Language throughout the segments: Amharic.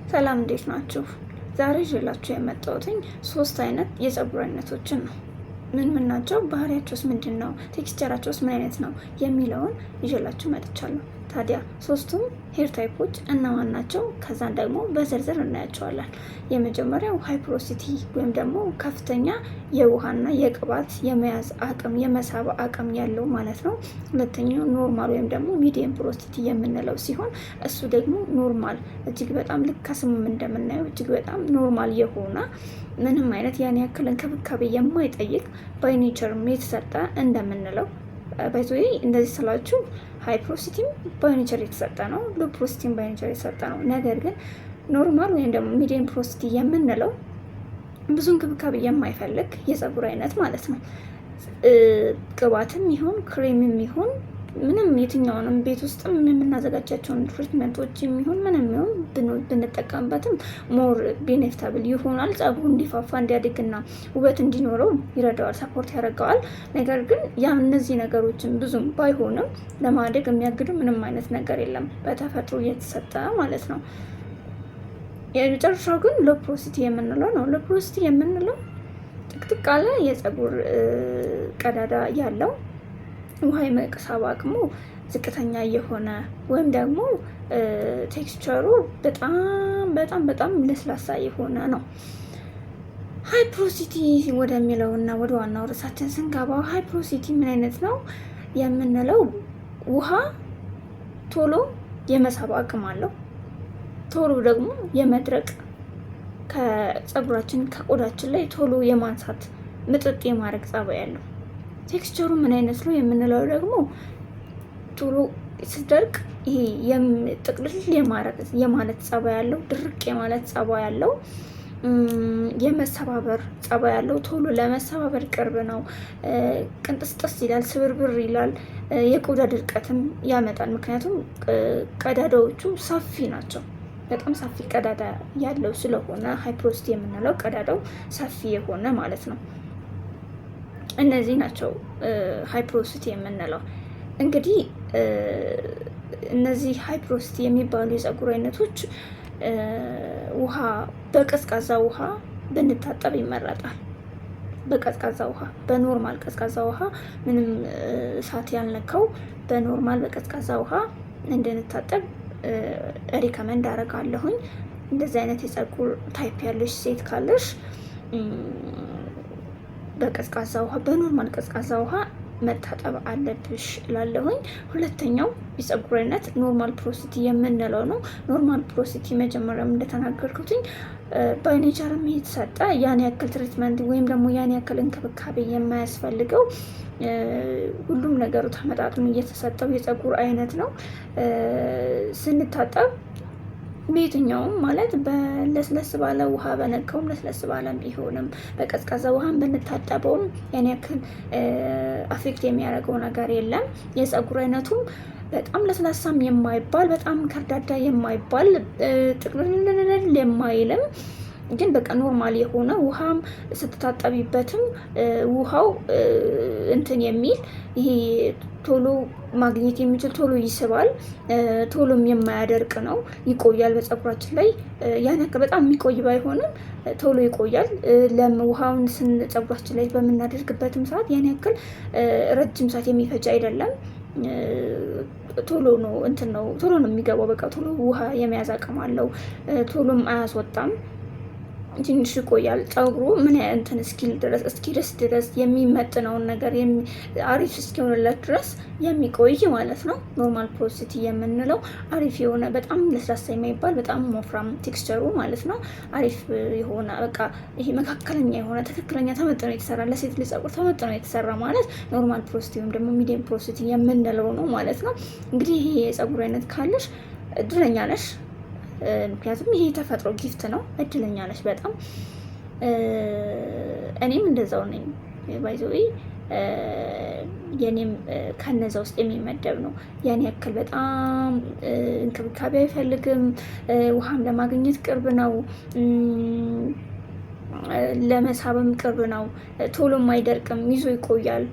ሰላም እንዴት ናችሁ? ዛሬ ይዤላችሁ የመጣሁትኝ 3 አይነት የፀጉር አይነቶችን ነው። ምን ናቸው? ባህሪያቸውስ ምንድን ነው? ቴክስቸራቸውስ ምን አይነት ነው የሚለውን ይዤላችሁ መጥቻለሁ። ታዲያ 3ቱም ሄር ታይፖች እነማን ናቸው? ከዛን ደግሞ በዝርዝር እናያቸዋለን። የመጀመሪያው ሃይፕሮሲቲ ወይም ደግሞ ከፍተኛ የውሃና የቅባት የመያዝ አቅም የመሳብ አቅም ያለው ማለት ነው። ሁለተኛው ኖርማል ወይም ደግሞ ሚዲየም ፖሮሲቲ የምንለው ሲሆን እሱ ደግሞ ኖርማል እጅግ በጣም ልክ ከስሙም እንደምናየው እጅግ በጣም ኖርማል የሆነ ምንም አይነት ያን ያክል እንክብካቤ የማይጠይቅ ባይኔቸርም የተሰጠ እንደምንለው ባይዞይ እንደዚህ ስላችሁ ሃይፕሮሲቲም ባይኔቸር የተሰጠ ነው፣ ሎ ፕሮሲቲም ባይኔቸር የተሰጠ ነው። ነገር ግን ኖርማል ወይም ደግሞ ሚዲየም ፕሮሲቲ የምንለው ብዙ እንክብካቤ የማይፈልግ የፀጉር አይነት ማለት ነው። ቅባትም ይሁን ክሬምም ይሁን ምንም የትኛውንም ቤት ውስጥም የምናዘጋጃቸውን ትሪትመንቶች የሚሆን ምንም ይሁን ብንጠቀምበትም ሞር ቤኔፊታብል ይሆናል። ፀጉሩ እንዲፋፋ እንዲያድግና ውበት እንዲኖረው ይረዳዋል፣ ሰፖርት ያደርገዋል። ነገር ግን ያ እነዚህ ነገሮችን ብዙም ባይሆንም ለማደግ የሚያግዱ ምንም አይነት ነገር የለም በተፈጥሮ እየተሰጠ ማለት ነው። የመጨረሻው ግን ሎ ፕሮሲቲ የምንለው ነው። ሎ ፕሮሲቲ የምንለው ጥቅጥቅ ያለ የፀጉር ቀዳዳ ያለው ውሃ የመሳብ አቅሙ ዝቅተኛ የሆነ ወይም ደግሞ ቴክስቸሩ በጣም በጣም በጣም ለስላሳ የሆነ ነው። ሃይፕሮሲቲ ወደሚለው እና ወደ ዋናው ርዕሳችን ስንገባ ሃይፕሮሲቲ ምን አይነት ነው የምንለው ውሃ ቶሎ የመሳብ አቅም አለው፣ ቶሎ ደግሞ የመድረቅ ከፀጉራችን ከቆዳችን ላይ ቶሎ የማንሳት ምጥጥ የማድረግ ጸባይ ያለው። ቴክስቸሩ ምን አይነት ነው የምንለው ደግሞ ቶሎ ሲደርቅ ይሄ ጥቅልል የማለት ጸባይ ያለው፣ ድርቅ የማለት ጸባይ ያለው፣ የመሰባበር ጸባይ ያለው፣ ቶሎ ለመሰባበር ቅርብ ነው። ቅንጥስጥስ ይላል፣ ስብርብር ይላል። የቆዳ ድርቀትም ያመጣል። ምክንያቱም ቀዳዳዎቹ ሰፊ ናቸው። በጣም ሰፊ ቀዳዳ ያለው ስለሆነ ሃይፕሮሲቲ የምንለው ቀዳዳው ሰፊ የሆነ ማለት ነው። እነዚህ ናቸው ሃይፕሮሲቲ የምንለው። እንግዲህ እነዚህ ሃይፕሮሲቲ የሚባሉ የፀጉር አይነቶች ውሃ በቀዝቃዛ ውሃ ብንታጠብ ይመረጣል። በቀዝቃዛ ውሃ በኖርማል ቀዝቃዛ ውሃ ምንም እሳት ያልነካው በኖርማል በቀዝቃዛ ውሃ እንድንታጠብ ሪከመንድ አደርጋለሁኝ። እንደዚህ አይነት የፀጉር ታይፕ ያለሽ ሴት ካለሽ በቀዝቃዛ ውሃ በኖርማል ቀዝቃዛ ውሃ መታጠብ አለብሽ እላለሁኝ። ሁለተኛው የፀጉር አይነት ኖርማል ፕሮሲቲ የምንለው ነው። ኖርማል ፕሮሲቲ መጀመሪያም እንደተናገርኩትኝ ባይኔቸርም የተሰጠ ያን ያክል ትሪትመንት ወይም ደግሞ ያን ያክል እንክብካቤ የማያስፈልገው ሁሉም ነገሩ ተመጣጥኖ እየተሰጠው የፀጉር አይነት ነው። ስንታጠብ በየትኛውም ማለት በለስለስ ባለ ውሃ በነካውም ለስለስ ባለም ቢሆንም በቀዝቃዛ ውሃን ብንታጠበውም ያን ያክል አፌክት የሚያደርገው ነገር የለም። የፀጉር አይነቱም በጣም ለስላሳም የማይባል በጣም ከርዳዳ የማይባል ጥቅልል የማይልም ግን በቃ ኖርማል የሆነ ውሃም ስትታጠቢበትም ውሃው እንትን የሚል ይሄ ቶሎ ማግኘት የሚችል ቶሎ ይስባል፣ ቶሎም የማያደርቅ ነው። ይቆያል በፀጉራችን ላይ ያን ያክል በጣም የሚቆይ ባይሆንም ቶሎ ይቆያል። ውሃውን ፀጉራችን ላይ በምናደርግበትም ሰዓት ያን ያክል ረጅም ሰዓት የሚፈጅ አይደለም። ቶሎ ነው ቶሎ ነው የሚገባው። በቃ ቶሎ ውሃ የመያዝ አቅም አለው። ቶሎም አያስወጣም። ትንሽ ይቆያል። ፀጉሩ ምን እንትን እስኪደርስ ድረስ የሚመጥነውን ነገር አሪፍ እስኪሆንለት ድረስ የሚቆይ ማለት ነው። ኖርማል ፕሮሲቲ የምንለው አሪፍ የሆነ በጣም ለስላሳ የማይባል በጣም ወፍራም ቴክስቸሩ ማለት ነው። አሪፍ የሆነ በቃ ይሄ መካከለኛ የሆነ ትክክለኛ ተመጥኖ የተሰራ ለሴት ልጅ ፀጉር ተመጥኖ የተሰራ ማለት ኖርማል ፕሮሲቲ ወይም ደግሞ ሚዲየም ፕሮሲቲ የምንለው ነው ማለት ነው። እንግዲህ ይሄ የፀጉር አይነት ካለሽ እድለኛ ነሽ። ምክንያቱም ይሄ የተፈጥሮ ጊፍት ነው። እድለኛ ነሽ በጣም። እኔም እንደዛው ነኝ ባይዘዊ የኔም ከነዛ ውስጥ የሚመደብ ነው። ያን ያክል በጣም እንክብካቤ አይፈልግም። ውሃም ለማግኘት ቅርብ ነው። ለመሳብም ቅርብ ነው። ቶሎም አይደርቅም። ይዞ ይቆያል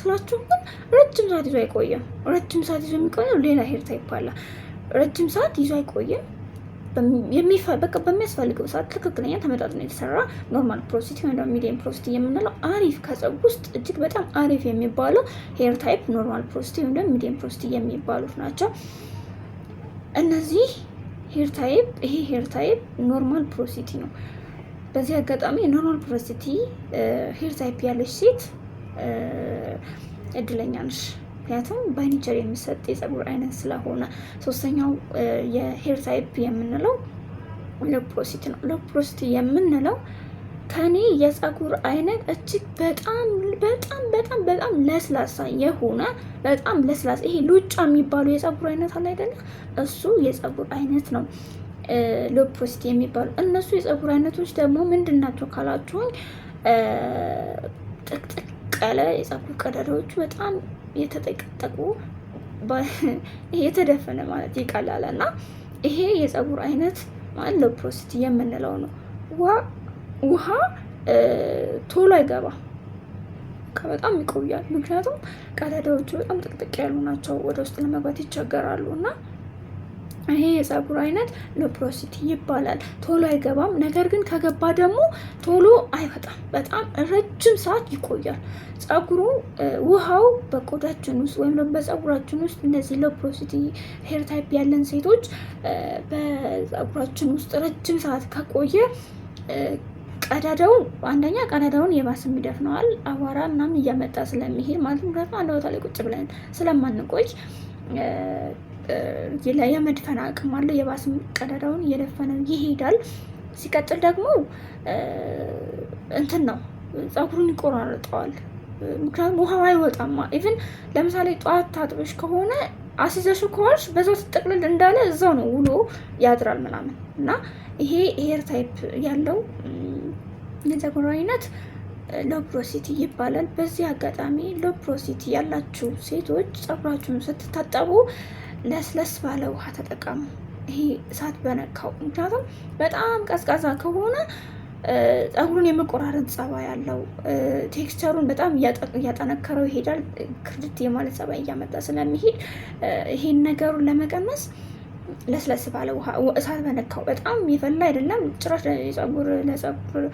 ስላችሁ ግን ረጅም ሰዓት ይዞ አይቆይም። ረጅም ሰዓት ይዞ የሚቆየው ሌላ ሄር ታይፕ አለ። ረጅም ሰዓት ይዞ አይቆይም። በሚያስፈልገው ሰዓት ትክክለኛ ተመጣጥኖ የተሰራ ኖርማል ፖሮሲቲ ወይም ደግሞ ሚዲየም ፖሮሲቲ የምንለው አሪፍ ከፀጉር ውስጥ እጅግ በጣም አሪፍ የሚባለው ሄር ታይፕ ኖርማል ፖሮሲቲ ወይም ደግሞ ሚዲየም ፖሮሲቲ የሚባሉት ናቸው። እነዚህ ሄር ታይፕ ይሄ ሄር ታይፕ ኖርማል ፖሮሲቲ ነው። በዚህ አጋጣሚ ኖርማል ፖሮሲቲ ሄር ታይፕ ያለች ሴት እድለኛ ነሽ። ምክንያቱም በኔቸር የሚሰጥ የፀጉር አይነት ስለሆነ። ሶስተኛው የሄር ታይፕ የምንለው ሎ ፖሮሲቲ ነው። ሎ ፖሮሲቲ የምንለው ከኔ የፀጉር አይነት እጅግ በጣም በጣም በጣም በጣም ለስላሳ የሆነ በጣም ለስላሳ ይሄ ሉጫ የሚባሉ የፀጉር አይነት አለ አይደለ? እሱ የፀጉር አይነት ነው ሎ ፖሮሲቲ የሚባሉ። እነሱ የፀጉር አይነቶች ደግሞ ምንድን ናቸው ካላችሁኝ፣ ጥቅጥቅ ያለ የፀጉር ቀዳዳዎቹ በጣም የተጠቀጠቁ የተደፈነ ማለት ይቀላል እና ይሄ የፀጉር አይነት ማለት ሎ ፖሮሲቲ የምንለው ነው። ውሃ ቶሎ አይገባ በጣም ይቆያል። ምክንያቱም ቀዳዳዎቹ በጣም ጥቅጥቅ ያሉ ናቸው፣ ወደ ውስጥ ለመግባት ይቸገራሉ እና ይሄ የፀጉር አይነት ሎ ፖሮሲቲ ይባላል። ቶሎ አይገባም፣ ነገር ግን ከገባ ደግሞ ቶሎ አይወጣም። በጣም ረጅም ሰዓት ይቆያል። ፀጉሩ ውሃው በቆዳችን ውስጥ ወይም ደግሞ በፀጉራችን ውስጥ እነዚህ ሎ ፖሮሲቲ ሄር ታይፕ ያለን ሴቶች በፀጉራችን ውስጥ ረጅም ሰዓት ከቆየ ቀዳዳውን አንደኛ ቀዳዳውን የባስም ይደፍነዋል፣ አቧራ ምናምን እያመጣ ስለሚሄድ ማለት ምክንያቱም አንድ ቦታ ላይ ቁጭ ብለን ስለማንቆይ የመድፈን አቅም አለው። የባስም ቀዳዳውን እየደፈነ ይሄዳል። ሲቀጥል ደግሞ እንትን ነው ፀጉሩን ይቆራርጠዋል። ምክንያቱም ውሃው አይወጣማ። ኢቭን ለምሳሌ ጠዋት ታጥበሽ ከሆነ አሲዘሽ ከዋልሽ በዛው ትጠቅልል እንዳለ እዛው ነው ውሎ ያድራል ምናምን እና ይሄ ሄር ታይፕ ያለው የፀጉር አይነት ሎ ፖሮሲቲ ይባላል። በዚህ አጋጣሚ ሎ ፖሮሲቲ ያላችሁ ሴቶች ፀጉራችሁን ስትታጠቡ ለስለስ ባለ ውሃ ተጠቀሙ። ይሄ እሳት በነካው። ምክንያቱም በጣም ቀዝቃዛ ከሆነ ፀጉሩን የመቆራረጥ ጸባይ ያለው ቴክስቸሩን በጣም እያጠነከረው ይሄዳል። ክርድት የማለት ጸባይ እያመጣ ስለሚሄድ ይሄን ነገሩን ለመቀነስ ለስለስ ባለ ውሃ እሳት በነካው በጣም የፈላ አይደለም ጭራሽ ለፀጉር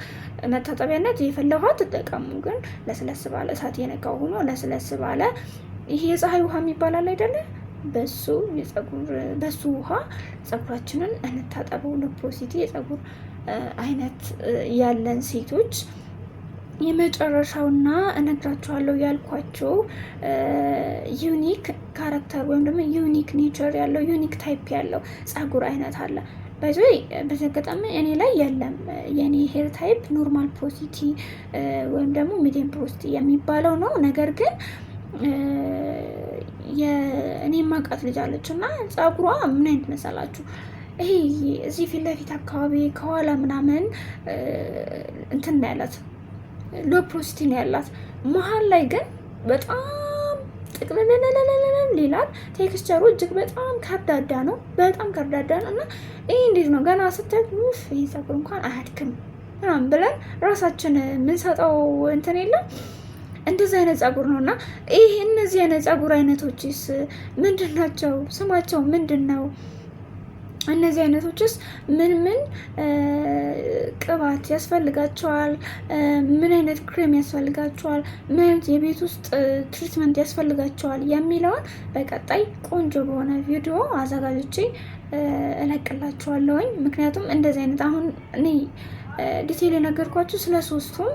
መታጠቢያነት የፈላ ውሃ ትጠቀሙ። ግን ለስለስ ባለ እሳት የነካው ሆኖ ለስለስ ባለ ይሄ የፀሐይ ውሃ የሚባላል አይደለ? በሱ ውሃ ፀጉራችንን እንታጠበው። ሎ ፖሮሲቲ የፀጉር አይነት ያለን ሴቶች የመጨረሻውና እነግራችኋለሁ ያልኳቸው ዩኒክ ካራክተር ወይም ደግሞ ዩኒክ ኔቸር ያለው ዩኒክ ታይፕ ያለው ፀጉር አይነት አለ። በዚህ አጋጣሚ እኔ ላይ የለም። የኔ ሄር ታይፕ ኖርማል ፖሮሲቲ ወይም ደግሞ ሚዲየም ፖሮሲቲ የሚባለው ነው። ነገር ግን እኔ ማቃት ልጅ አለች እና ፀጉሯ ምን አይነት መሰላችሁ? ይሄ እዚህ ፊት ለፊት አካባቢ ከኋላ ምናምን እንትን ያላት ሎ ፖሮሲቲ ነው ያላት። መሀል ላይ ግን በጣም ጥቅልልልልልል ይላል። ቴክስቸሩ እጅግ በጣም ከርዳዳ ነው፣ በጣም ከርዳዳ ነው እና ይሄ እንዴት ነው ገና ስታይ ይህ ፀጉር እንኳን አያድግም ምናምን ብለን ራሳችን የምንሰጠው እንትን የለም። እንደዚህ አይነት ፀጉር ነው እና ይህ እነዚህ አይነት ፀጉር አይነቶችስ ምንድን ናቸው? ስማቸው ምንድን ነው? እነዚህ አይነቶችስ ምን ምን ቅባት ያስፈልጋቸዋል? ምን አይነት ክሬም ያስፈልጋቸዋል? ምን አይነት የቤት ውስጥ ትሪትመንት ያስፈልጋቸዋል? የሚለውን በቀጣይ ቆንጆ በሆነ ቪዲዮ አዘጋጅቼ እለቅላችኋለሁኝ። ምክንያቱም እንደዚህ አይነት አሁን እኔ ዲቴል የነገርኳችሁ ስለ ሶስቱም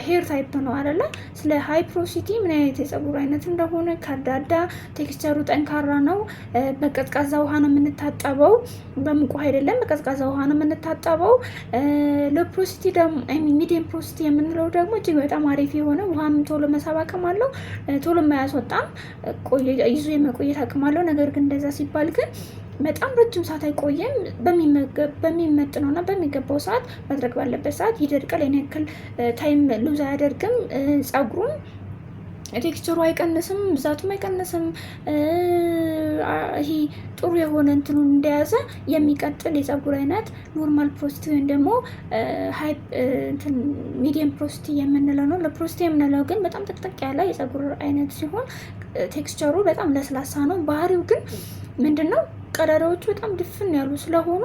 ሄር ታይፕ ነው አይደለ? ስለ ሃይ ፖሮሲቲ ምን አይነት የፀጉር አይነት እንደሆነ፣ ከርዳዳ ቴክስቸሩ ጠንካራ ነው፣ በቀዝቃዛ ውሃ ነው የምንታጠበው፣ በሙቅ ውሃ አይደለም፣ በቀዝቃዛ ውሃ ነው የምንታጠበው። ሎ ፖሮሲቲ ደግሞ ሚዲየም ፖሮሲቲ የምንለው ደግሞ እጅግ በጣም አሪፍ የሆነ ውሃም ቶሎ መሳብ አቅም አለው፣ ቶሎ የማያስወጣም ይዞ የመቆየት አቅም አለው። ነገር ግን እንደዛ ሲባል ግን በጣም ረጅም ሰዓት አይቆየም። በሚመጥነው እና በሚገባው ሰዓት መድረግ ባለበት ሰዓት ይደርቃል። ያን ያክል ታይም ሉዝ አያደርግም። ፀጉሩም ቴክስቸሩ አይቀንስም፣ ብዛቱም አይቀንስም። ይሄ ጥሩ የሆነ እንትኑን እንደያዘ የሚቀጥል የፀጉር አይነት ኖርማል ፖሮሲቲ ወይም ደግሞ ሚዲየም ፖሮሲቲ የምንለው ነው። ለፖሮሲቲ የምንለው ግን በጣም ጥቅጥቅ ያለ የፀጉር አይነት ሲሆን ቴክስቸሩ በጣም ለስላሳ ነው። ባህሪው ግን ምንድን ነው? ቀዳዳዎቹ በጣም ድፍን ያሉ ስለሆኑ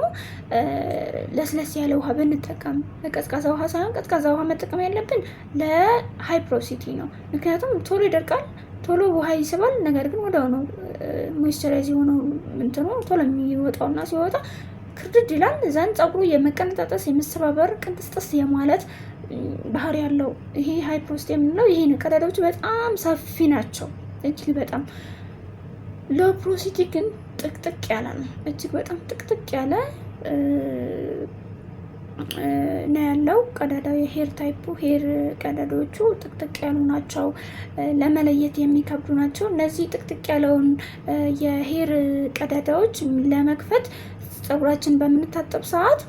ለስለስ ያለ ውሃ ብንጠቀም፣ ቀዝቃዛ ውሃ ሳይሆን ቀዝቃዛ ውሃ መጠቀም ያለብን ለሃይ ፕሮሲቲ ነው። ምክንያቱም ቶሎ ይደርቃል፣ ቶሎ ውሃ ይስባል። ነገር ግን ወዲያው ነው ሞይስቸራይዝ የሆነው እንትኑ ቶሎ የሚወጣውና ሲወጣ ክርድድ ይላል። እዛን ፀጉሩ የመቀነጣጠስ የመሰባበር ቅንጥስጥስ የማለት ባህሪ ያለው ይሄ ሃይ ፕሮሲቲ የምንለው ይሄ ነው። ቀዳዳዎቹ በጣም ሰፊ ናቸው እጅግ በጣም። ሎ ፕሮሲቲ ግን ጥቅጥቅ ያለ ነው፣ እጅግ በጣም ጥቅጥቅ ያለ ነው ያለው ቀዳዳው። የሄር ታይፑ ሄር ቀዳዳዎቹ ጥቅጥቅ ያሉ ናቸው፣ ለመለየት የሚከብዱ ናቸው። እነዚህ ጥቅጥቅ ያለውን የሄር ቀዳዳዎች ለመክፈት ፀጉራችን በምንታጠብ ሰዓት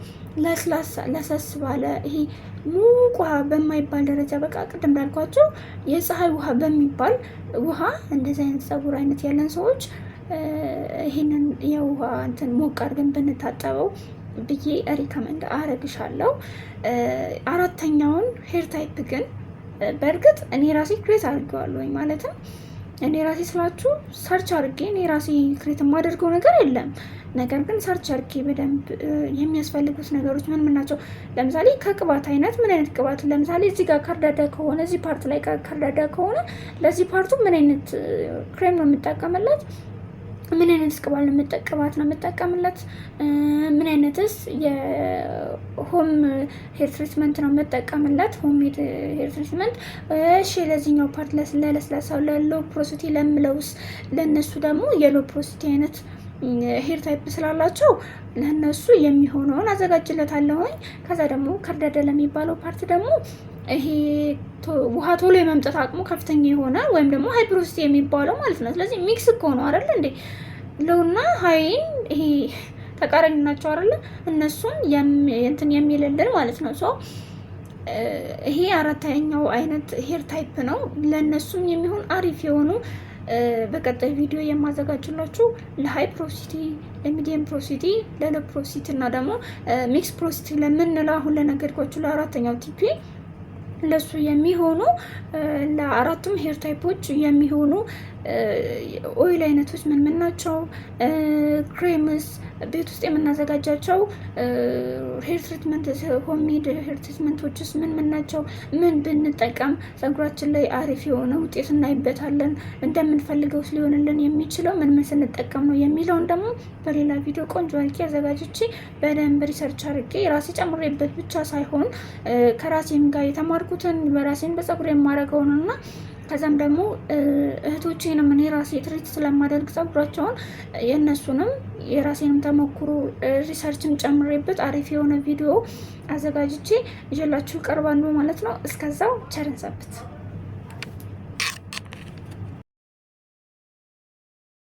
ለሰስ ባለ ይሄ ሙቅ ውሃ በማይባል ደረጃ በቃ ቅድም እንዳልኳቸው የፀሐይ ውሃ በሚባል ውሃ እንደዚህ አይነት ፀጉር አይነት ያለን ሰዎች ይህንን የውሃ እንትን ሞቅ አድርገን ብንታጠበው ብዬ ሪከመንድ አረግሻለሁ። አራተኛውን ሄር ታይፕ ግን በእርግጥ እኔ ራሴ ክሬት አድርገዋለሁ። ማለትም እኔ ራሴ ስላችሁ ሰርች አድርጌ እኔ ራሴ ክሬት የማደርገው ነገር የለም። ነገር ግን ሰርች አድርጌ በደንብ የሚያስፈልጉት ነገሮች ምን ምን ናቸው? ለምሳሌ ከቅባት አይነት ምን አይነት ቅባት፣ ለምሳሌ እዚህ ጋር ከርዳዳ ከሆነ እዚህ ፓርት ላይ ከርዳዳ ከሆነ ለዚህ ፓርቱ ምን አይነት ክሬም ነው የምጠቀምለት? ምን አይነት ቅባት ነው የምጠቀምለት? ምን አይነትስ የሆም ሄር ትሪትመንት ነው የምጠቀምለት? ሆም ሄር ትሪትመንት። እሺ ለዚህኛው ፓርት ለለስላሳው ለሎ ፕሮሲቲ ለምለውስ ለነሱ ደግሞ የሎ ፕሮሲቲ አይነት ሄር ታይፕ ስላላቸው ለነሱ የሚሆነውን አዘጋጅለታለሁኝ። ከዛ ደግሞ ከርዳዳ ለሚባለው ፓርት ደግሞ ይሄ ውሃ ቶሎ የመምጠት አቅሙ ከፍተኛ የሆነ ወይም ደግሞ ሃይ ፕሮሲቲ የሚባለው ማለት ነው። ስለዚህ ሚክስ እኮ ነው አይደል እንዴ? ሎውና ሃይን ይሄ ተቃራኒ ናቸው አይደል? እነሱን እንትን የሚልልን ማለት ነው። ሶ ይሄ አራተኛው አይነት ሄር ታይፕ ነው። ለነሱም የሚሆን አሪፍ የሆኑ በቀጣይ ቪዲዮ የማዘጋጅላችሁ ለሃይ ፕሮሲቲ፣ ለሚዲየም ፕሮሲቲ፣ ለሎ ፕሮሲቲ እና ደግሞ ሚክስ ፕሮሲቲ ለምንለው አሁን ለነገርኳችሁ ለአራተኛው ቲፒ ለሱ የሚሆኑ ለአራቱም ሄር ታይፖች የሚሆኑ ኦይል አይነቶች ምን ምን ናቸው? ክሬምስ ቤት ውስጥ የምናዘጋጃቸው ሄር ትሪትመንት ሆምሜድ ሄር ትሪትመንቶችስ ምን ምን ናቸው? ምን ብንጠቀም ፀጉራችን ላይ አሪፍ የሆነ ውጤት እናይበታለን? እንደምንፈልገው ሊሆንልን የሚችለው ምን ምን ስንጠቀም ነው የሚለውን ደግሞ በሌላ ቪዲዮ ቆንጆ አድርጌ አዘጋጅቼ በደንብ ሪሰርች አድርጌ ራሴ ጨምሬበት ብቻ ሳይሆን ከራሴም ጋር የተማርኩትን በራሴን በፀጉር የማደርገውን እና ከዛም ደግሞ እህቶቼንም እኔ ራሴ ትሪት ስለማደርግ ፀጉራቸውን የእነሱንም የራሴንም ተሞክሮ ሪሰርችም ጨምሬበት አሪፍ የሆነ ቪዲዮ አዘጋጅቼ ይዤላችሁ ቀርባለሁ ማለት ነው። እስከዛው ቸርን ሰንብቱ።